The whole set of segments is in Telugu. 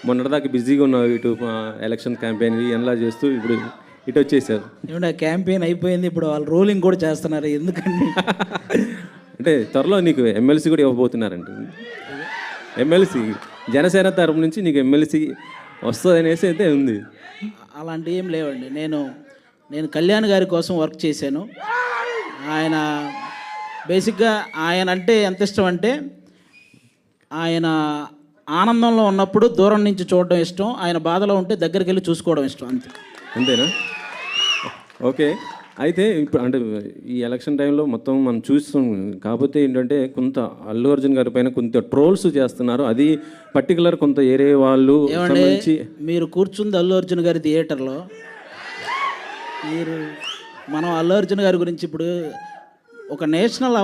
మొన్నటిదాకా బిజీగా ఉన్నావు, ఇటు ఎలక్షన్ క్యాంపెయిన్ ఎలా చేస్తూ ఇప్పుడు ఇటు వచ్చేసారు. ఏమంటే క్యాంపెయిన్ అయిపోయింది, ఇప్పుడు వాళ్ళు రోలింగ్ కూడా చేస్తున్నారు. ఎందుకండి అంటే త్వరలో నీకు ఎమ్మెల్సీ కూడా ఇవ్వబోతున్నారంట. ఎమ్మెల్సీ జనసేన తరపు నుంచి నీకు ఎమ్మెల్సీ వస్తుంది అనేసి అయితే ఉంది. అలాంటివి ఏం లేవండి. నేను కళ్యాణ్ గారి కోసం వర్క్ చేశాను. ఆయన బేసిక్గా ఆయన అంటే ఎంత ఇష్టం అంటే, ఆయన ఆనందంలో ఉన్నప్పుడు దూరం నుంచి చూడడం ఇష్టం, ఆయన బాధలో ఉంటే దగ్గరికి వెళ్ళి చూసుకోవడం ఇష్టం, అంతేనా? ఓకే. అయితే ఇప్పుడు అంటే ఈ ఎలక్షన్ టైంలో మొత్తం మనం చూస్తాం. కాకపోతే ఏంటంటే కొంత అల్లు అర్జున్ గారి పైన కొంత ట్రోల్స్ చేస్తున్నారు. అది పర్టికులర్ కొంత ఏరే వాళ్ళు సంబంధించి. మీరు కూర్చుంది అల్లు అర్జున్ గారి థియేటర్లో, మనం అల్లు అర్జున్ గారి గురించి ఇప్పుడు ఒక నేషనల్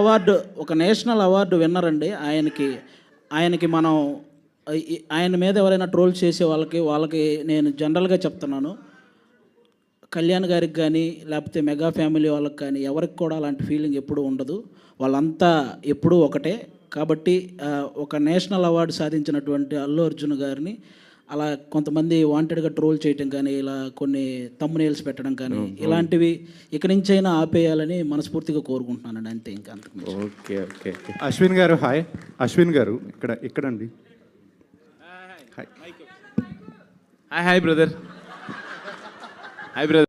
అవార్డు విన్నర్ అండి. ఆయనకి మనం ఆయన మీద ఎవరైనా ట్రోల్ చేసే వాళ్ళకి నేను జనరల్గా చెప్తున్నాను, కళ్యాణ్ గారికి కానీ లేకపోతే మెగా ఫ్యామిలీ వాళ్ళకి కానీ ఎవరికి కూడా అలాంటి ఫీలింగ్ ఎప్పుడూ ఉండదు. వాళ్ళంతా ఎప్పుడూ ఒకటే. కాబట్టి ఒక నేషనల్ అవార్డు సాధించినటువంటి అల్లు అర్జున్ గారిని అలా కొంతమంది వాంటెడ్గా ట్రోల్ చేయటం కానీ, ఇలా కొన్ని తమ్మునేల్స్ పెట్టడం కానీ, ఇలాంటివి ఇక నుంచైనా ఆపేయాలని మనస్ఫూర్తిగా కోరుకుంటున్నానండి. అంతే, ఇంకా అంతకు. Okay okay. అశ్విన్ గారు హాయ్. అశ్విన్ గారు ఇక్కడండి. Hi brother. Hi brother.